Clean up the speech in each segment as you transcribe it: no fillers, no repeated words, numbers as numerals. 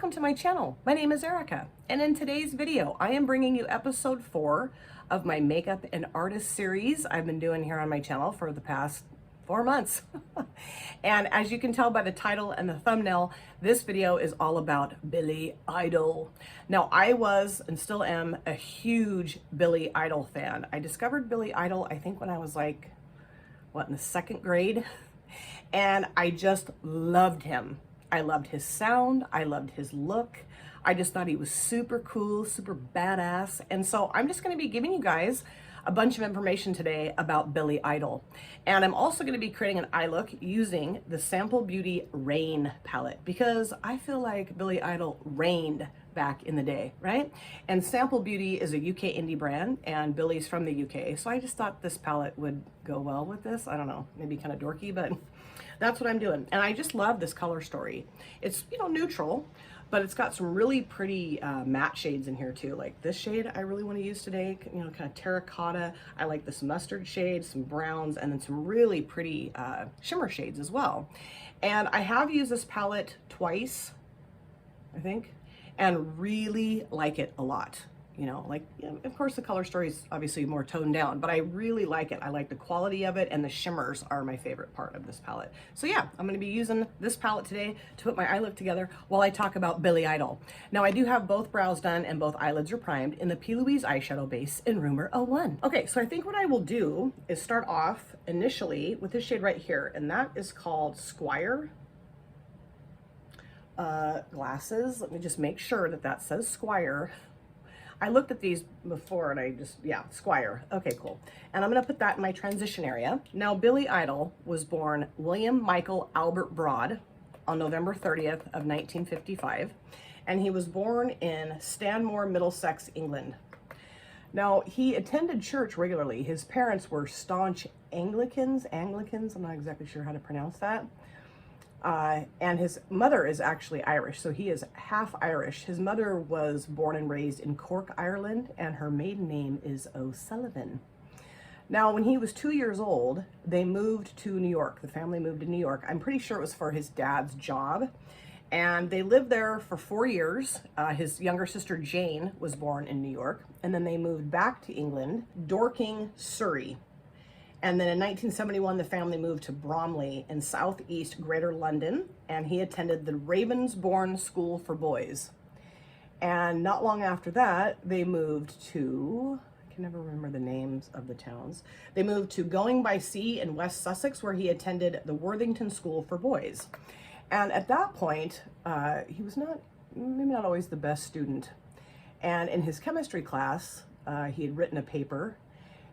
welcome to my channel. My name is Erica, and in today's video, I am bringing you episode 4 of my makeup and artist series I've been doing here on my channel for the past 4 months. And as you can tell by the title and the thumbnail, this video is all about Billy Idol. Now, I was and still am a huge Billy Idol fan. I discovered Billy Idol, I think when I was like, in the 2nd grade, and I just loved him. I loved his sound, I loved his look. I just thought he was super cool, super badass. And so I'm just gonna be giving you guys a bunch of information today about Billy Idol. And I'm also gonna be creating an eye look using the Sample Beauty Rain palette because I feel like Billy Idol reigned back in the day, right? And Sample Beauty is a UK indie brand and Billy's from the UK. So I just thought this palette would go well with this. I don't know, maybe kind of dorky, but that's what I'm doing. And I just love this color story. It's, neutral, but it's got some really pretty matte shades in here too. Like this shade I really want to use today, kind of terracotta. I like this mustard shade, some browns, and then some really pretty shimmer shades as well. And I have used this palette twice, I think, and really like it a lot. Of course the color story is obviously more toned down, but I really like it. I like the quality of it, and the shimmers are my favorite part of this palette. So yeah, I'm gonna be using this palette today to put my eye look together while I talk about Billy Idol. Now I do have both brows done and both eyelids are primed in the P. Louise eyeshadow base in Rumor 01. Okay, so I think what I will do is start off initially with this shade right here, and that is called Squire. Glasses, let me just make sure that says Squire. I looked at these before and Squire. Okay, cool. And I'm gonna put that in my transition area. Now, Billy Idol was born William Michael Albert Broad on November 30th of 1955. And he was born in Stanmore, Middlesex, England. Now, he attended church regularly. His parents were staunch Anglicans, I'm not exactly sure how to pronounce that. And his mother is actually Irish, so he is half Irish. His mother was born and raised in Cork, Ireland, and her maiden name is O'Sullivan. Now, when he was 2 years old, they moved to New York. The family moved to New York. I'm pretty sure it was for his dad's job. And they lived there for 4 years. His younger sister, Jane, was born in New York. And then they moved back to England, Dorking, Surrey. And then in 1971, the family moved to Bromley in southeast Greater London, and he attended the Ravensbourne School for Boys. And not long after that, they moved to, I can never remember the names of the towns. They moved to Going by Sea in West Sussex, where he attended the Worthington School for Boys. And at that point, he was maybe not always the best student. And in his chemistry class, he had written a paper,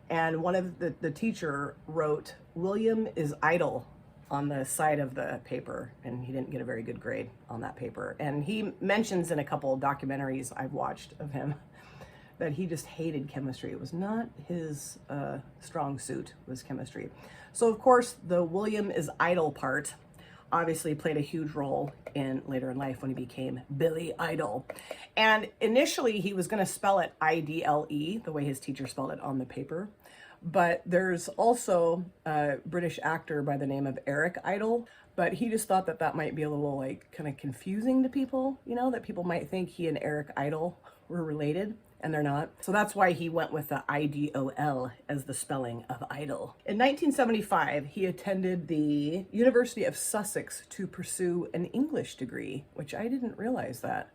and one of the teacher wrote, "William is idle," on the side of the paper, and he didn't get a very good grade on that paper. And he mentions in a couple of documentaries I've watched of him that he just hated chemistry. It was not his strong suit, was chemistry. So of course the William is idle part obviously played a huge role in later in life when he became Billy Idol. And initially he was going to spell it I-D-L-E, the way his teacher spelled it on the paper. But there's also a British actor by the name of Eric Idle, but he just thought that might be a little kind of confusing to people, that people might think he and Eric Idle were related, and they're not. So that's why he went with the I-D-O-L as the spelling of idol. In 1975, he attended the University of Sussex to pursue an English degree, which I didn't realize that.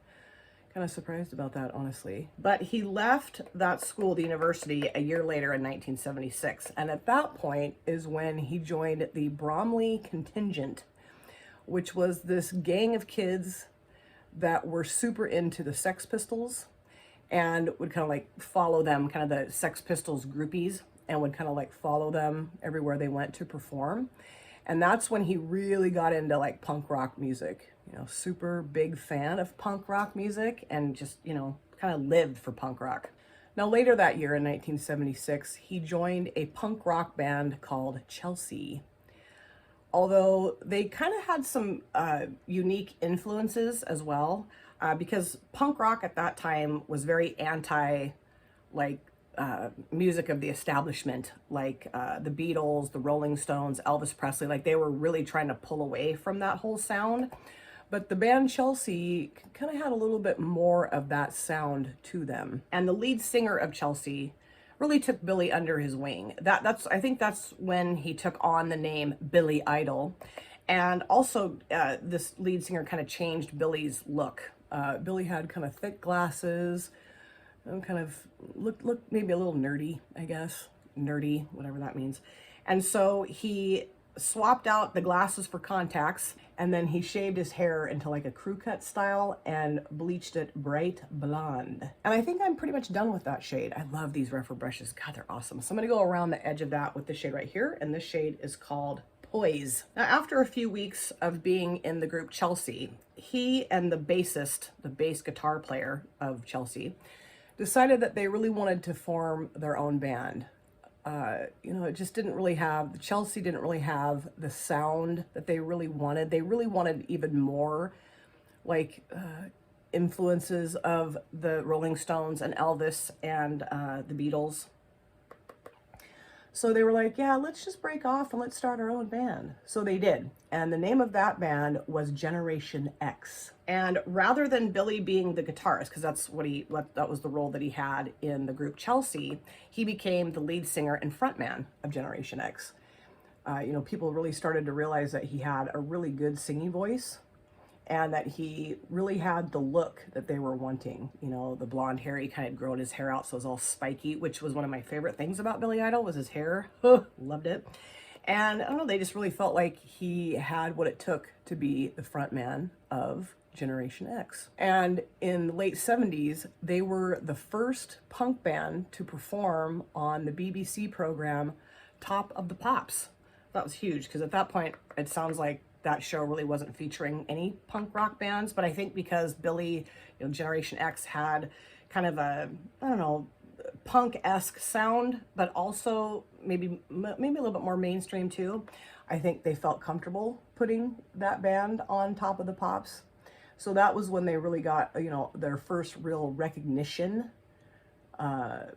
Kind of surprised about that, honestly. But he left that school, the university, a year later in 1976. And at that point is when he joined the Bromley Contingent, which was this gang of kids that were super into the Sex Pistols and would kind of follow them, kind of the Sex Pistols groupies, and would kind of follow them everywhere they went to perform. And that's when he really got into punk rock music. Super big fan of punk rock music, and just, kind of lived for punk rock. Now later that year in 1976, he joined a punk rock band called Chelsea. Although they kind of had some unique influences as well, because punk rock at that time was very anti, music of the establishment, the Beatles, the Rolling Stones, Elvis Presley. They were really trying to pull away from that whole sound. But the band Chelsea kind of had a little bit more of that sound to them. And the lead singer of Chelsea really took Billy under his wing. I think that's when he took on the name Billy Idol. And also, this lead singer kind of changed Billy's look. Billy had kind of thick glasses, and kind of looked maybe a little nerdy, I guess. Nerdy, whatever that means. And so he swapped out the glasses for contacts, and then he shaved his hair into like a crew cut style and bleached it bright blonde. And I think I'm pretty much done with that shade. I love these Rephr brushes. God, they're awesome. So I'm gonna go around the edge of that with the shade right here, and this shade is called Poise. Now, after a few weeks of being in the group Chelsea, he and the bassist, the bass guitar player of Chelsea, decided that they really wanted to form their own band. It just didn't really have, Chelsea didn't really have the sound that they really wanted. They really wanted even more like influences of the Rolling Stones and Elvis and the Beatles. So they were like, yeah, let's just break off and let's start our own band. So they did. And the name of that band was Generation X. And rather than Billy being the guitarist, because that was the role that he had in the group Chelsea, he became the lead singer and frontman of Generation X. People really started to realize that he had a really good singing voice, and that he really had the look that they were wanting. The blonde hair, he kind of grown his hair out so it was all spiky, which was one of my favorite things about Billy Idol, was his hair. Loved it. And I don't know, they just really felt like he had what it took to be the front man of Generation X. And in the late 70s, they were the first punk band to perform on the BBC program Top of the Pops. That was huge, because at that point, it sounds like that show really wasn't featuring any punk rock bands. But I think because Billy, Generation X had kind of a, I don't know, punk-esque sound, but also maybe a little bit more mainstream too. I think they felt comfortable putting that band on Top of the Pops. So that was when they really got, their first real recognition, more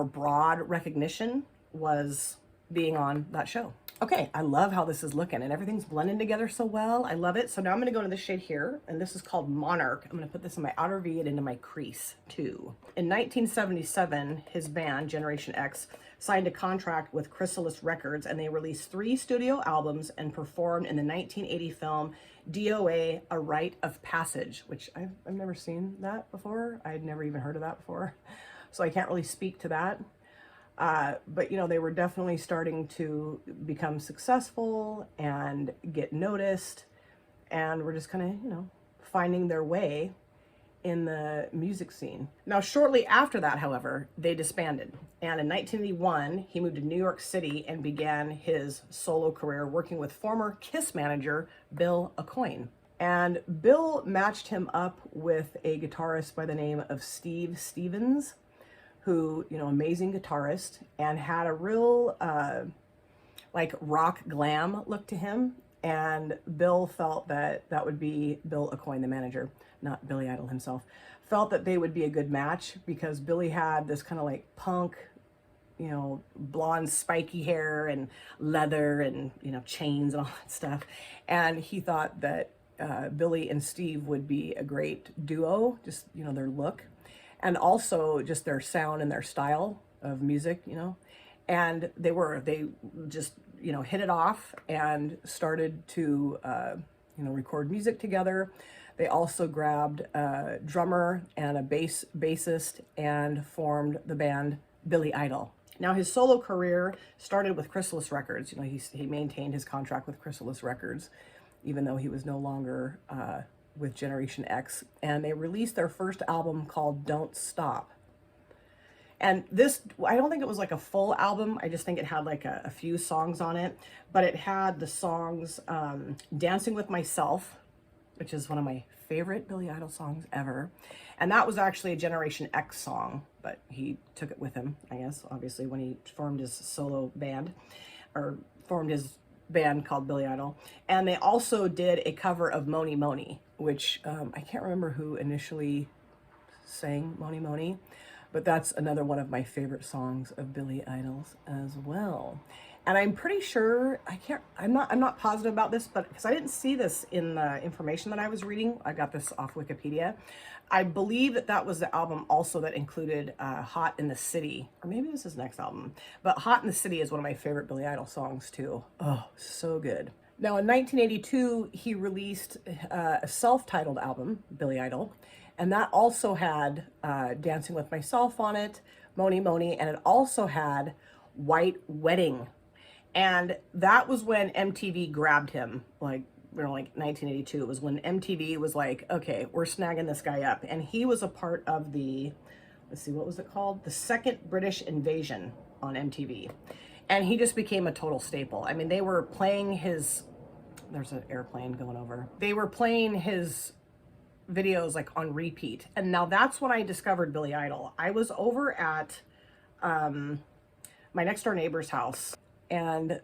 broad recognition, was being on that show. Okay, I love how this is looking, and everything's blending together so well. I love it. So now I'm gonna go to this shade here, and this is called Monarch. I'm gonna put this in my outer V and into my crease too. In 1977, his band, Generation X, signed a contract with Chrysalis Records, and they released 3 studio albums and performed in the 1980 film DOA, A Rite of Passage, which I've never seen that before. I'd never even heard of that before, so I can't really speak to that. But they were definitely starting to become successful and get noticed, and were just kind of, finding their way in the music scene. Now, shortly after that, however, they disbanded. And in 1981, he moved to New York City and began his solo career working with former Kiss manager Bill Aucoin. And Bill matched him up with a guitarist by the name of Steve Stevens, who, amazing guitarist, and had a real like rock glam look to him. And Bill felt that would be Bill Aucoin, the manager, not Billy Idol himself, felt that they would be a good match, because Billy had this kind of like punk, blonde spiky hair and leather and, chains and all that stuff. And he thought that Billy and Steve would be a great duo, just, their look, and also just their sound and their style of music, and they just, hit it off and started to, record music together. They also grabbed a drummer and a bassist and formed the band Billy Idol. Now, his solo career started with Chrysalis Records. He maintained his contract with Chrysalis Records, even though he was no longer with Generation X, and they released their first album called Don't Stop. And this, I don't think it was like a full album, I just think it had like a few songs on it, but it had the songs Dancing With Myself, which is one of my favorite Billy Idol songs ever, and that was actually a Generation X song, but he took it with him, I guess, obviously, when he formed his solo band, or formed his band called Billy Idol. And they also did a cover of Moni Moni, which I can't remember who initially sang Moni Moni, but that's another one of my favorite songs of Billy Idol's as well. And I'm pretty sure, I'm not positive about this, but because I didn't see this in the information that I was reading, I got this off Wikipedia. I believe that that was the album also that included Hot in the City, or maybe this is his next album, but Hot in the City is one of my favorite Billy Idol songs too. Oh, so good. Now in 1982, he released a self-titled album, Billy Idol, and that also had Dancing with Myself on it, Moni Moni, and it also had White Wedding. And that was when MTV grabbed him, like, you know, like 1982. It was when MTV was like, okay, we're snagging this guy up. And he was a part of the, let's see, what was it called? The Second British Invasion on MTV. And he just became a total staple. I mean, they were playing his, there's an airplane going over. They were playing his videos like on repeat. And now that's when I discovered Billy Idol. I was over at my next door neighbor's house, and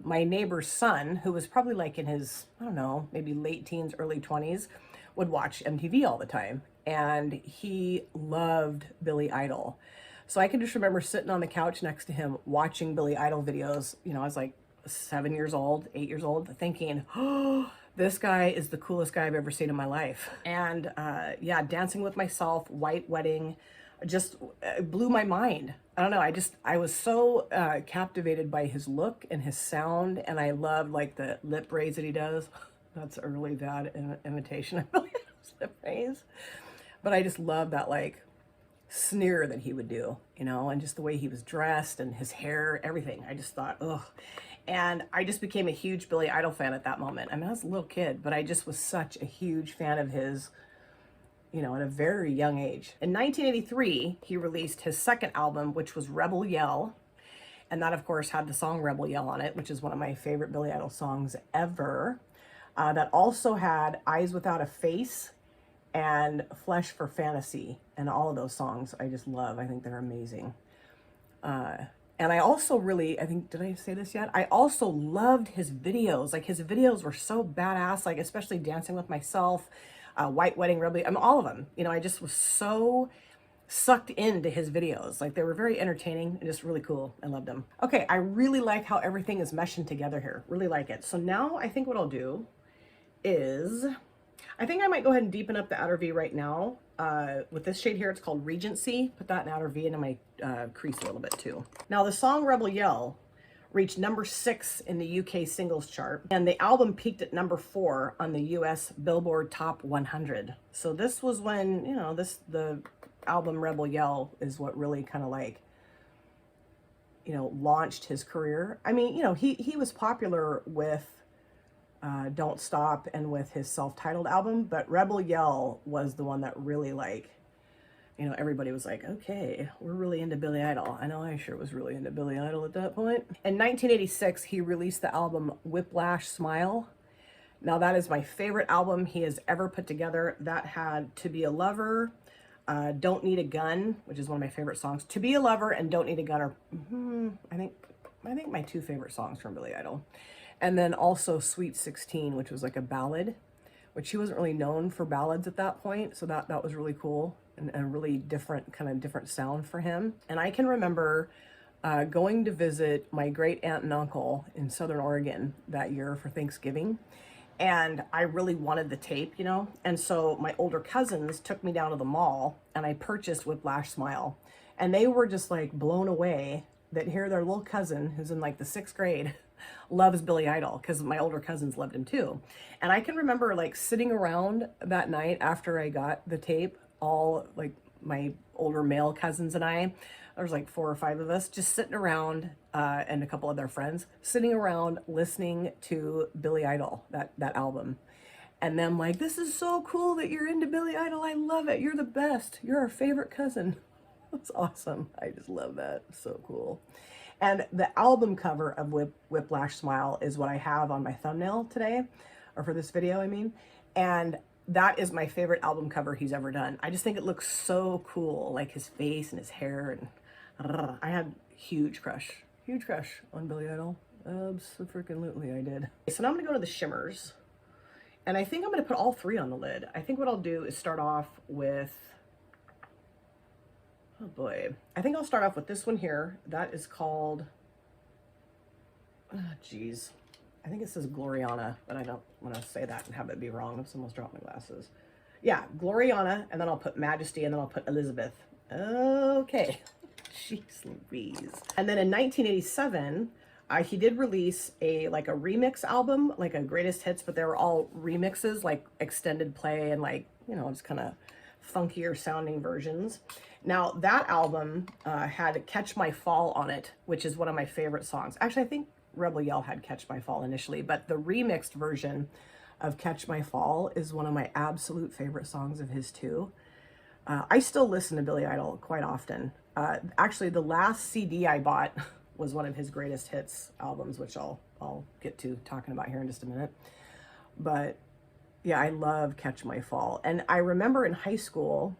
my neighbor's son, who was probably like in his, I don't know, maybe late teens, early 20s, would watch MTV all the time. And he loved Billy Idol. So I can just remember sitting on the couch next to him watching Billy Idol videos. You know, I was like 7 years old, 8 years old, thinking, oh, this guy is the coolest guy I've ever seen in my life. And yeah, Dancing with Myself, White Wedding, just blew my mind. I don't know, I was so captivated by his look and his sound, and I loved like the lip raise that he does. That's a really bad imitation of Billy Idol's lip raise. But I just love that like sneer that he would do, you know, and just the way he was dressed and his hair, everything. I just thought, ugh. And I just became a huge Billy Idol fan at that moment. I mean, I was a little kid, but I just was such a huge fan of his, you know, at a very young age. In 1983, he released his second album, which was Rebel Yell. And that, of course, had the song Rebel Yell on it, which is one of my favorite Billy Idol songs ever. That also had Eyes Without a Face and Flesh for Fantasy. And all of those songs I just love. I think they're amazing. And I also really, I think, did I say this yet? I also loved his videos. Like, his videos were so badass, like, especially Dancing with Myself, White Wedding, Rebel, I mean, all of them. You know, I just was so sucked into his videos. Like, they were very entertaining and just really cool. I loved them. Okay, I really like how everything is meshing together here. Really like it. So now I think what I'll do is, I think I might go ahead and deepen up the outer V right now. With this shade here, it's called Regency. Put that in outer V into my crease a little bit too. Now the song Rebel Yell reached number 6 in the UK singles chart, and the album peaked at number 4 on the US Billboard Top 100. So this was when, you know, the album Rebel Yell is what really kind of like, you know, launched his career. I mean, you know, he was popular with Don't Stop and with his self-titled album, but Rebel Yell was the one that really, like, you know, everybody was like, okay, we're really into Billy Idol. I know I sure was really into Billy Idol at that point. In 1986, he released the album Whiplash Smile. Now that is my favorite album he has ever put together. That had To Be a Lover, Don't Need a Gun, which is one of my favorite songs. To Be a Lover and Don't Need a Gun are, I think my 2 favorite songs from Billy Idol. And then also Sweet 16, which was like a ballad, which he wasn't really known for ballads at that point. So that was really cool and a really different sound for him. And I can remember going to visit my great aunt and uncle in Southern Oregon that year for Thanksgiving. And I really wanted the tape, you know? And so my older cousins took me down to the mall and I purchased Whiplash Smile. And they were just like blown away that here their little cousin, who's in like the 6th grade, loves Billy Idol, because my older cousins loved him too. And I can remember like sitting around that night after I got the tape, all like my older male cousins and I, there was like 4 or 5 of us just sitting around, and a couple of their friends sitting around listening to Billy Idol, that album. And then like, this is so cool that you're into Billy Idol. I love it. You're the best. You're our favorite cousin. That's awesome. I just love that. So cool. And the album cover of Whiplash Smile is what I have on my thumbnail today, or for this video, I mean. And that is my favorite album cover he's ever done. I just think it looks so cool, like his face and his hair. And I had huge crush on Billy Idol. Absolutely, I did. So now I'm gonna go to the shimmers. And I think I'm gonna put all 3 on the lid. I think what I'll do is start off with, oh boy. I think I'll start off with this one here. That is called Geez. I think it says Gloriana, but I don't want to say that and have it be wrong. I've almost dropped my glasses. Yeah, Gloriana, and then I'll put Majesty, and then I'll put Elizabeth. Okay. Jeez Louise. And then in 1987, he did release a remix album, like a greatest hits, but they were all remixes, like extended play and just kind of funkier sounding versions. Now that album had Catch My Fall on it, which is one of my favorite songs. Actually, I think Rebel Yell had Catch My Fall initially, but the remixed version of Catch My Fall is one of my absolute favorite songs of his too. I still listen to Billy Idol quite often. Actually, the last CD I bought was one of his greatest hits albums, which I'll get to talking about here in just a minute. But yeah, I love Catch My Fall. And I remember in high school,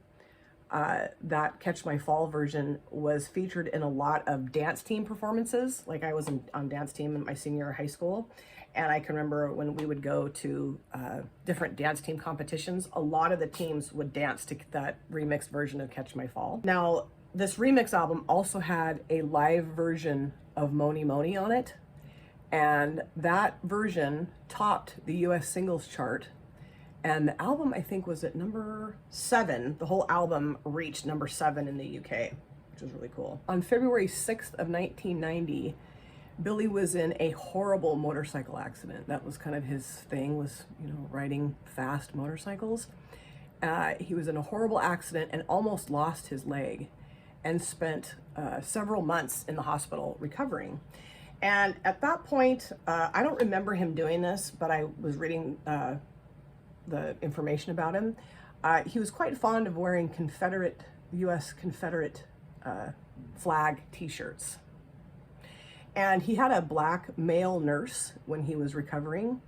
that Catch My Fall version was featured in a lot of dance team performances. Like I was on dance team in my senior year of high school. And I can remember when we would go to different dance team competitions, a lot of the teams would dance to that remixed version of Catch My Fall. Now, this remix album also had a live version of Moni Moni on it. And that version topped the US singles chart. And the album, I think, was at number 7. The whole album reached number 7 in the UK, which was really cool. On February 6th of 1990, Billy was in a horrible motorcycle accident. That was kind of his thing, was, riding fast motorcycles. He was in a horrible accident and almost lost his leg and spent several months in the hospital recovering. And at that point, I don't remember him doing this, but I was reading the information about him. He was quite fond of wearing US Confederate flag t-shirts. And he had a black male nurse when he was recovering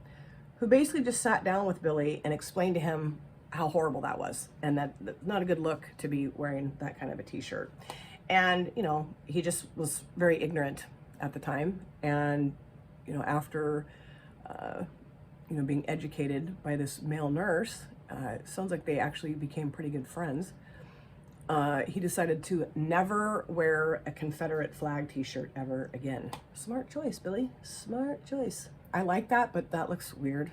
who basically just sat down with Billy and explained to him how horrible that was and that not a good look to be wearing that kind of a t-shirt. And, he just was very ignorant at the time. And, after, being educated by this male nurse, it sounds like they actually became pretty good friends. He decided to never wear a Confederate flag t-shirt ever again. Smart choice, Billy. Smart choice. I like that, but that looks weird.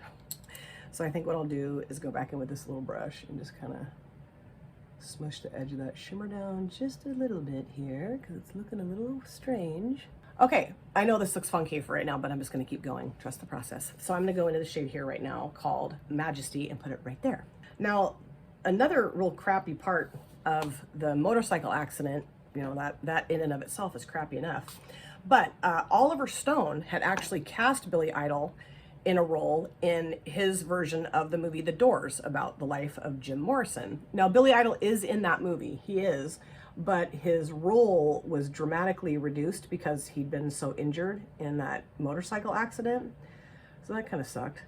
So I think what I'll do is go back in with this little brush and just kind of smush the edge of that shimmer down just a little bit here because it's looking a little strange. Okay, I know this looks funky for right now, but I'm just going to keep going. Trust the process. So I'm going to go into the shade here right now called Majesty and put it right there. Now, another real crappy part of the motorcycle accident, that in and of itself is crappy enough. But Oliver Stone had actually cast Billy Idol in a role in his version of the movie The Doors about the life of Jim Morrison. Now, Billy Idol is in that movie. He is. But his role was dramatically reduced because he'd been so injured in that motorcycle accident. So that kind of sucked.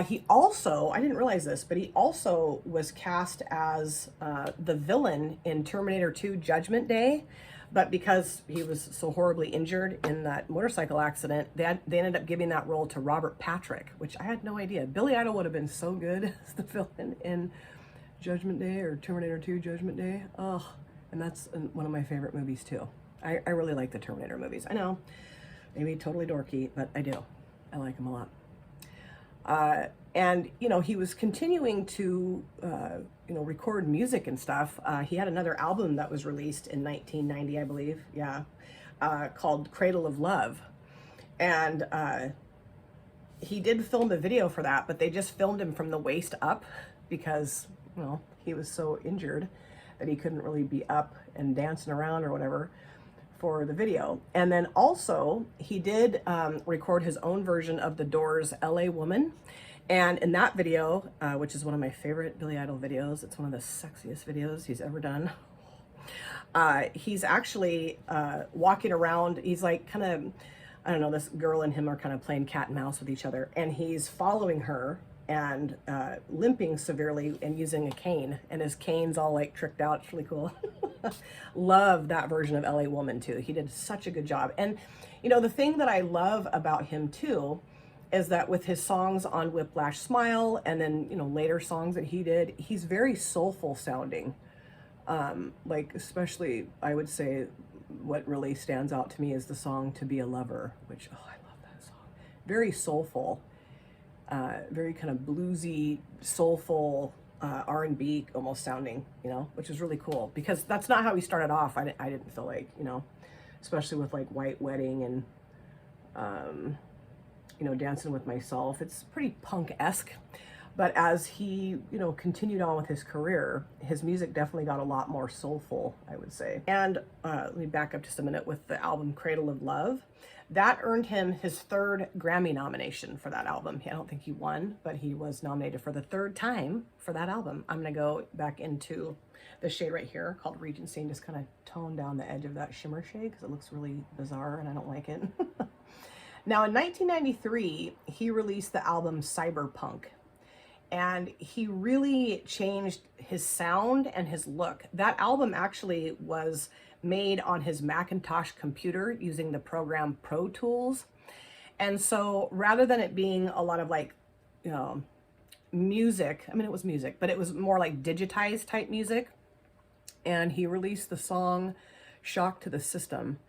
He also, I didn't realize this, but he also was cast as the villain in Terminator 2 Judgment Day. But because he was so horribly injured in that motorcycle accident, they ended up giving that role to Robert Patrick, which I had no idea. Billy Idol would have been so good as the villain in Judgment Day or Terminator 2 Judgment Day. Oh. And that's one of my favorite movies too. I really like the Terminator movies. I know, maybe totally dorky, but I do. I like them a lot. And, he was continuing to, record music and stuff. He had another album that was released in 1990, I believe. Yeah. Called Cradle of Love. And he did film a video for that, but they just filmed him from the waist up because, he was so injured that he couldn't really be up and dancing around or whatever for the video. And then also he did record his own version of The Doors' LA Woman. And in that video, which is one of my favorite Billy Idol videos, it's one of the sexiest videos he's ever done. He's actually walking around, he's like kind of, I don't know, this girl and him are kind of playing cat and mouse with each other. And he's following her and limping severely and using a cane, and his cane's all like tricked out. It's really cool. Love that version of LA Woman too. He did such a good job. And the thing that I love about him too is that with his songs on Whiplash Smile and then later songs that he did, he's very soulful sounding. Like especially I would say what really stands out to me is the song To Be a Lover, which I love that song. very soulful, very kind of bluesy, soulful, R&B almost sounding, you know, which is really cool because that's not how he started off. I didn't feel like, you know, especially with like White Wedding and, you know, Dancing with Myself. It's pretty punk-esque. But as he, you know, continued on with his career, his music definitely got a lot more soulful, I would say. And let me back up just a minute with the album Cradle of Love. That earned him his 3rd Grammy nomination for that album. I don't think he won, but he was nominated for the 3rd time for that album. I'm going to go back into the shade right here called Regency and just kind of tone down the edge of that shimmer shade because it looks really bizarre and I don't like it. Now, in 1993, he released the album Cyberpunk. And he really changed his sound and his look. That album actually was made on his Macintosh computer using the program Pro Tools. And so rather than it being a lot of like, you know, music, I mean, it was music, but it was more like digitized type music. And he released the song Shock to the System.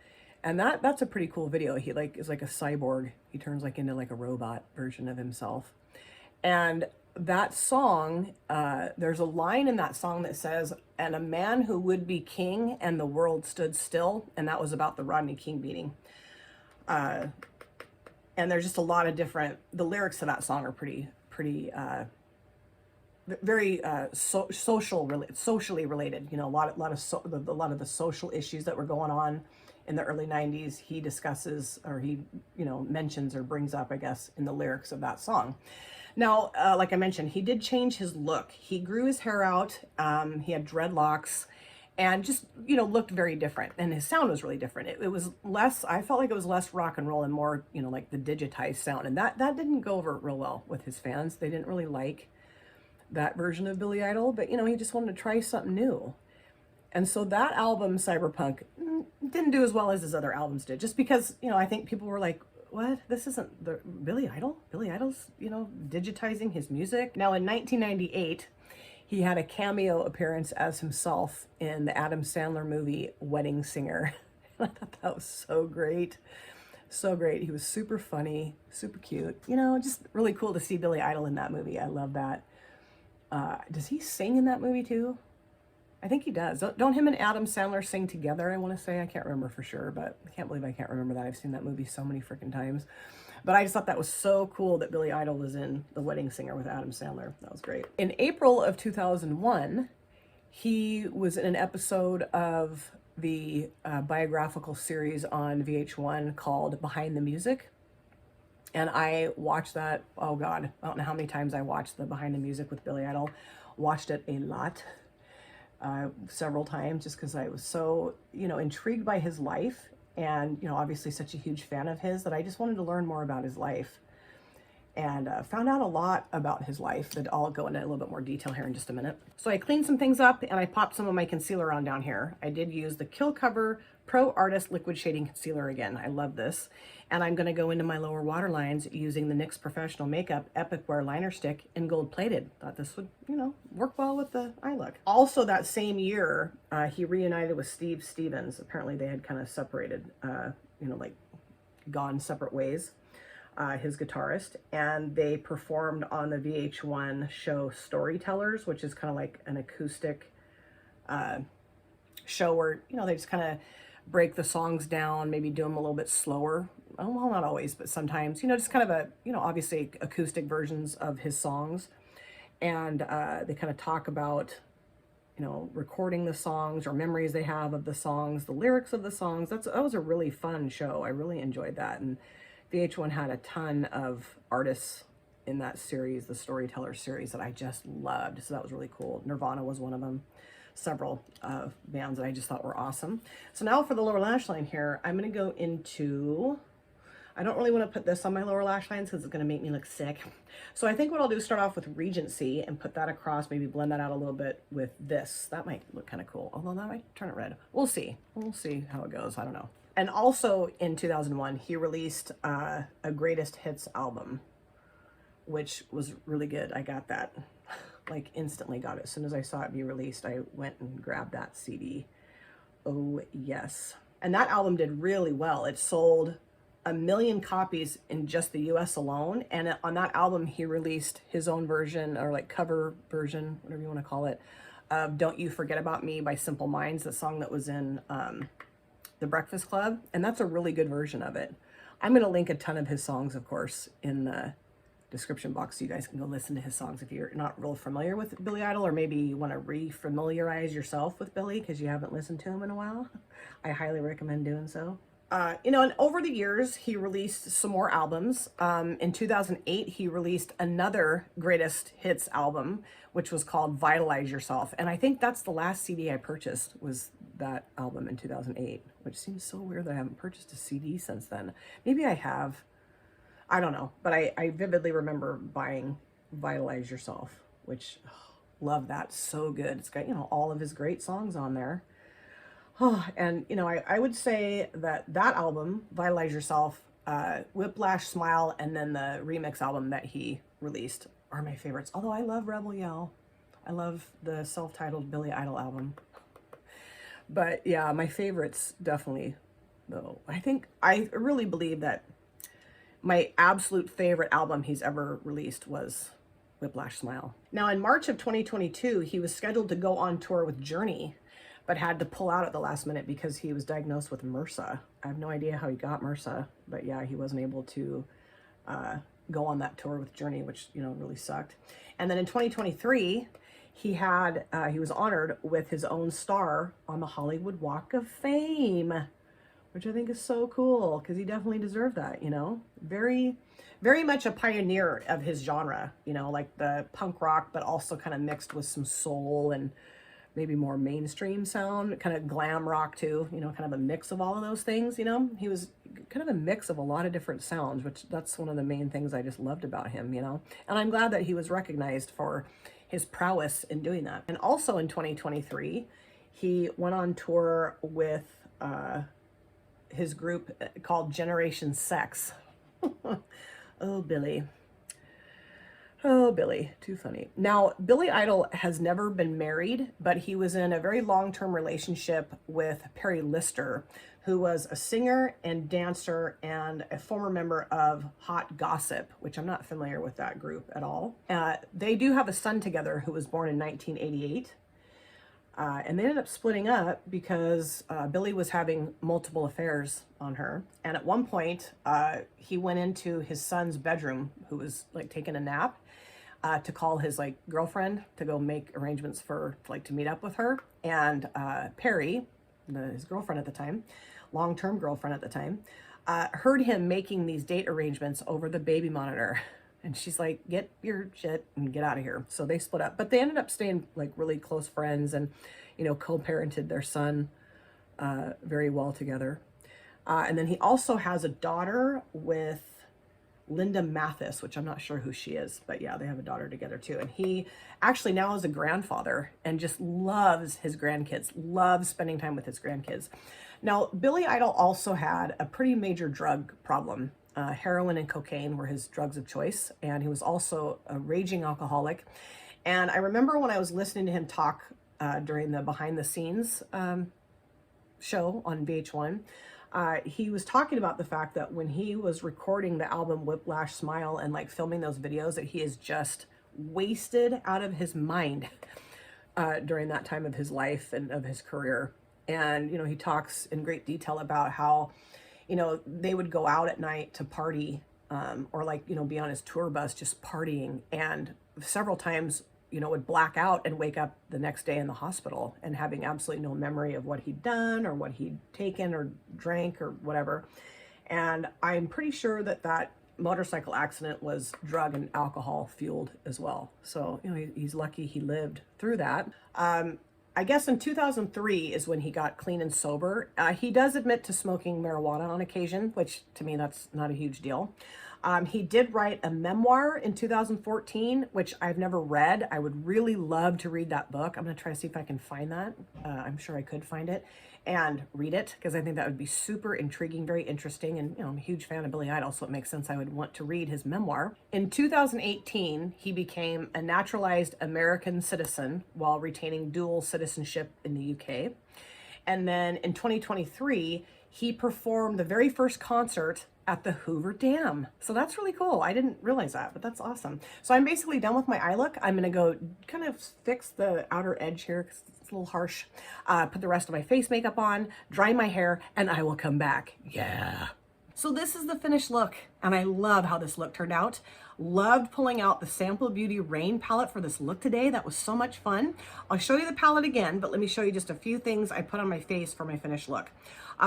And that's a pretty cool video. He like is like a cyborg. He turns like into like a robot version of himself. And that song, there's a line in that song that says, "And a man who would be king and the world stood still," and that was about the Rodney King beating. And there's just a lot of different, the lyrics to that song are pretty very socially related. You know, a lot of the social issues that were going on in the early 90s, he discusses, or he, you know, mentions or brings up, I guess, in the lyrics of that song. Now, like I mentioned, he did change his look. He grew his hair out, he had dreadlocks, and just, you know, looked very different. And his sound was really different. It was less, I felt like it was less rock and roll and more, you know, like the digitized sound. And that didn't go over real well with his fans. They didn't really like that version of Billy Idol, but, you know, he just wanted to try something new. And so that album, Cyberpunk, didn't do as well as his other albums did, just because, you know, I think people were like, what? This isn't the Billy Idol? Billy Idol's, you know, digitizing his music. Now, in 1998, he had a cameo appearance as himself in the Adam Sandler movie Wedding Singer. I thought that was so great. So great. He was super funny, super cute. You know, just really cool to see Billy Idol in that movie. I love that. Does he sing in that movie too? I think he does. Don't him and Adam Sandler sing together, I want to say? I can't remember for sure, but I can't believe I can't remember that. I've seen that movie so many freaking times. But I just thought that was so cool that Billy Idol was in The Wedding Singer with Adam Sandler. That was great. In April of 2001, he was in an episode of the biographical series on VH1 called Behind the Music. And I watched that, oh God, I don't know how many times I watched the Behind the Music with Billy Idol. Watched it a lot. Several times, just because I was so, you know, intrigued by his life and, you know, obviously such a huge fan of his that I just wanted to learn more about his life, and found out a lot about his life that I'll go into a little bit more detail here in just a minute. So I cleaned some things up and I popped some of my concealer on down here. I did use the Kill Cover Pro Artist Liquid Shading Concealer again. I love this. And I'm going to go into my lower waterlines using the NYX Professional Makeup Epic Wear Liner Stick in Gold Plated. Thought this would, you know, work well with the eye look. Also that same year, he reunited with Steve Stevens. Apparently they had kind of separated, you know, like gone separate ways. His guitarist, and they performed on the VH1 show Storytellers, which is kind of like an acoustic show where, you know, they just kind of break the songs down, maybe do them a little bit slower. Well, not always, but sometimes, you know, just kind of a, you know, obviously acoustic versions of his songs. And they kind of talk about, you know, recording the songs or memories they have of the songs, the lyrics of the songs. That was a really fun show. I really enjoyed that. And VH1 had a ton of artists in that series, the Storyteller series, that I just loved. So that was really cool. Nirvana was one of them. Several bands that I just thought were awesome. So now for the lower lash line here, I'm going to go into, I don't really want to put this on my lower lash lines because it's going to make me look sick. So I think what I'll do is start off with Regency and put that across, maybe blend that out a little bit with this. That might look kind of cool, although that might turn it red. We'll see. We'll see how it goes. I don't know. And also in 2001, he released a Greatest Hits album, which was really good. I got that, like instantly got it. As soon as I saw it be released, I went and grabbed that CD. Oh yes. And that album did really well. It sold 1 million copies in just the US alone. And on that album, he released his own version, or like cover version, whatever you want to call it, of Don't You Forget About Me by Simple Minds, the song that was in The Breakfast Club. And that's a really good version of it. I'm going to link a ton of his songs, of course, in the description box so you guys can go listen to his songs if you're not real familiar with Billy Idol, or maybe you want to re-familiarize yourself with Billy because you haven't listened to him in a while. I highly recommend doing so. You know, and over the years, he released some more albums. In 2008, he released another greatest hits album, which was called Vitalize Yourself. And I think that's the last CD I purchased, was that album in 2008, which seems so weird that I haven't purchased a CD since then. Maybe I have. I don't know. But I vividly remember buying Vitalize Yourself, which, love that. So good. It's got, you know, all of his great songs on there. Oh, and, you know, I would say that that album, Vitalize Yourself, Whiplash Smile, and then the remix album that he released are my favorites. Although I love Rebel Yell. I love the self-titled Billy Idol album. But yeah, my favorites definitely, though. I really believe that my absolute favorite album he's ever released was Whiplash Smile. Now, in March of 2022, he was scheduled to go on tour with Journey, but had to pull out at the last minute because he was diagnosed with MRSA. I have no idea how he got MRSA, but yeah, he wasn't able to go on that tour with Journey, which, you know, really sucked. And then in 2023, he was honored with his own star on the Hollywood Walk of Fame, which I think is so cool because he definitely deserved that, you know? Very, very much a pioneer of his genre, you know, like the punk rock, but also kind of mixed with some soul and maybe more mainstream sound, kind of glam rock too, you know, kind of a mix of all of those things, you know? He was kind of a mix of a lot of different sounds, which that's one of the main things I just loved about him, you know? And I'm glad that he was recognized for his prowess in doing that. And also in 2023, he went on tour with his group called Generation Sex. Oh, Billy. Oh, Billy, too funny. Now, Billy Idol has never been married, but he was in a very long-term relationship with Perry Lister, who was a singer and dancer and a former member of Hot Gossip, which I'm not familiar with that group at all. They do have a son together who was born in 1988. And they ended up splitting up because Billy was having multiple affairs on her. And at one point, he went into his son's bedroom, who was like taking a nap, to call his like girlfriend to go make arrangements for like to meet up with her. And Perry, his girlfriend at the time, long-term girlfriend at the time, heard him making these date arrangements over the baby monitor. And she's like, get your shit and get out of here. So they split up, but they ended up staying like really close friends and, you know, co-parented their son very well together. And then he also has a daughter with Linda Mathis, which I'm not sure who she is, but yeah, they have a daughter together too. And he actually now is a grandfather and just loves his grandkids, loves spending time with his grandkids. Now, Billy Idol also had a pretty major drug problem. Heroin and cocaine were his drugs of choice, and he was also a raging alcoholic. And I remember when I was listening to him talk during the behind the scenes show on VH1, he was talking about the fact that when he was recording the album Whiplash Smile and like filming those videos, that he is just wasted out of his mind during that time of his life and of his career. And, you know, he talks in great detail about how, you know, they would go out at night to party or like, you know, be on his tour bus just partying, and several times, you know, would black out and wake up the next day in the hospital and having absolutely no memory of what he'd done or what he'd taken or drank or whatever. And I'm pretty sure that that motorcycle accident was drug and alcohol fueled as well. So, you know, he's lucky he lived through that. I guess in 2003 is when he got clean and sober. He does admit to smoking marijuana on occasion, which to me, that's not a huge deal. He did write a memoir in 2014, which I've never read. I would really love to read that book. I'm going to try to see if I can find that. I'm sure I could find it and read it because I think that would be super intriguing, very interesting. And, you know, I'm a huge fan of Billy Idol, so it makes sense I would want to read his memoir. In 2018, he became a naturalized American citizen while retaining dual citizenship in the UK. And then in 2023, he performed the very first concert at the Hoover Dam. So that's really cool. I didn't realize that, but that's awesome. So I'm basically done with my eye look. I'm gonna go kind of fix the outer edge here because it's a little harsh. Put the rest of my face makeup on, dry my hair, and I will come back. Yeah. So this is the finished look, and I love how this look turned out. Loved pulling out the Sample Beauty Rain palette for this look today. That was so much fun. I'll show you the palette again, but let me show you just a few things I put on my face for my finished look.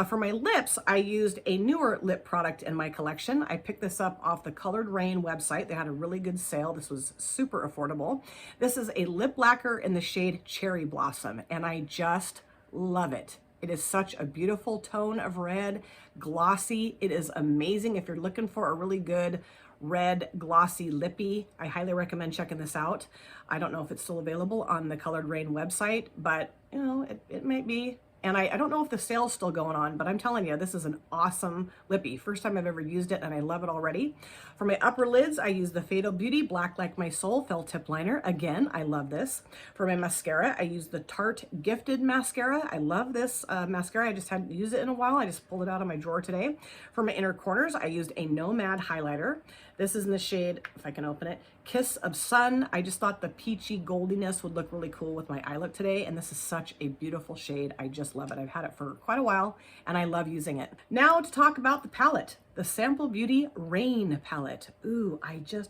For my lips, I used a newer lip product in my collection. I picked this up off the Colored Rain website. They had a really good sale. This was super affordable. This is a lip lacquer in the shade Cherry Blossom, and I just love it. It is such a beautiful tone of red, glossy. It is amazing. If you're looking for a really good red glossy lippy, I highly recommend checking this out. I don't know if it's still available on the Colored Rain website, but you know, it might be. And I don't know if the sale's still going on, but I'm telling you, this is an awesome lippy. First time I've ever used it, and I love it already. For my upper lids, I use the Fatal Beauty Black Like My Soul Felt Tip Liner. Again, I love this. For my mascara, I use the Tarte Gifted Mascara. I love this mascara. I just hadn't used it in a while. I just pulled it out of my drawer today. For my inner corners, I used a Nomad highlighter. This is in the shade, if I can open it, Kiss of Sun. I just thought the peachy goldiness would look really cool with my eye look today, and this is such a beautiful shade. I just love it. I've had it for quite a while, and I love using it. Now to talk about the palette, the Sample Beauty Rain palette. Ooh,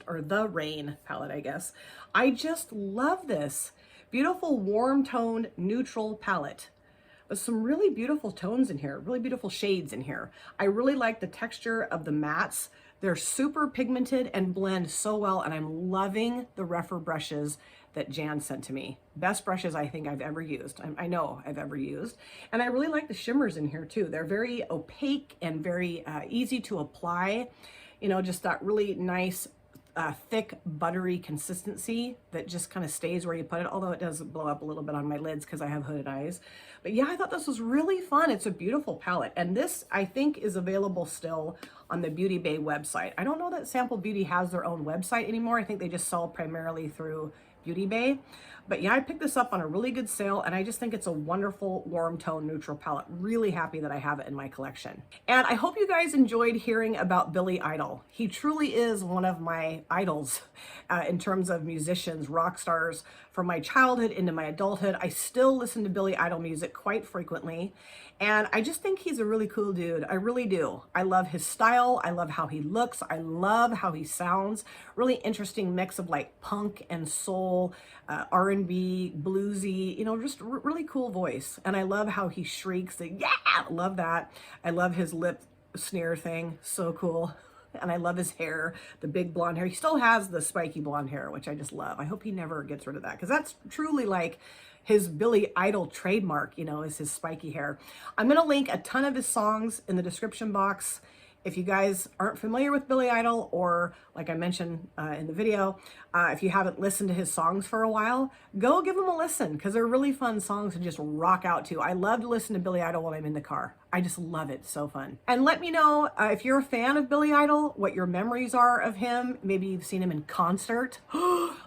or the Rain palette, I guess. I just love this. Beautiful, warm-toned, neutral palette. With some really beautiful tones in here, really beautiful shades in here. I really like the texture of the mattes. They're super pigmented and blend so well, and I'm loving the Rephr brushes that Jan sent to me. Best brushes I think I've ever used. I know I've ever used. And I really like the shimmers in here too. They're very opaque and very easy to apply. You know, just that really nice, thick, buttery consistency that just kind of stays where you put it, although it does blow up a little bit on my lids because I have hooded eyes. But yeah, I thought this was really fun. It's a beautiful palette. And this, I think, is available still on the Beauty Bay website. I don't know that Sample Beauty has their own website anymore. I think they just sell primarily through Beauty Bay. But yeah, I picked this up on a really good sale, and I just think it's a wonderful warm tone neutral palette. Really happy that I have it in my collection. And I hope you guys enjoyed hearing about Billy Idol. He truly is one of my idols in terms of musicians, rock stars. From my childhood into my adulthood, I still listen to Billy Idol music quite frequently. And I just think he's a really cool dude. I really do. I love his style. I love how he looks. I love how he sounds. Really interesting mix of like punk and soul, R&B, bluesy, you know, just really cool voice. And I love how he shrieks. Yeah, love that. I love his lip sneer thing. So cool. And I love his hair, the big blonde hair. He still has the spiky blonde hair, which I just love. I hope he never gets rid of that, because that's truly like his Billy Idol trademark, you know, is his spiky hair. I'm going to link a ton of his songs in the description box. If you guys aren't familiar with Billy Idol, or like I mentioned in the video, if you haven't listened to his songs for a while, go give them a listen, because they're really fun songs to just rock out to. I love to listen to Billy Idol when I'm in the car. I just love it. So fun. And let me know if you're a fan of Billy Idol, what your memories are of him. Maybe you've seen him in concert.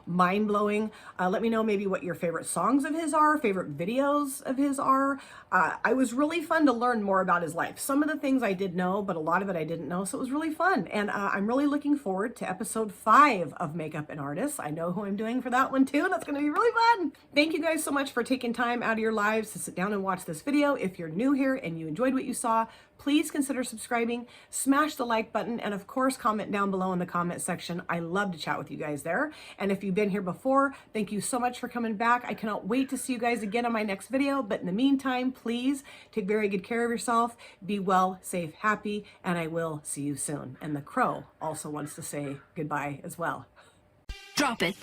Mind-blowing. Let me know maybe what your favorite songs of his are, favorite videos of his are. I was really fun to learn more about his life. Some of the things I did know, but a lot of it I didn't know, so it was really fun. And I'm really looking forward to episode 5 of Makeup and Artists. I know who I'm doing for that one too, and that's going to be really fun. Thank you guys so much for taking time out of your lives to sit down and watch this video. If you're new here and you enjoyed what you saw, please consider subscribing, smash the like button, and of course comment down below in the comment section. I love to chat with you guys there. And if you've been here before, thank you so much for coming back. I cannot wait to see you guys again on my next video. But in the meantime, please take very good care of yourself, be well, safe, happy, and I will see you soon. And the crow also wants to say goodbye as well. Drop it.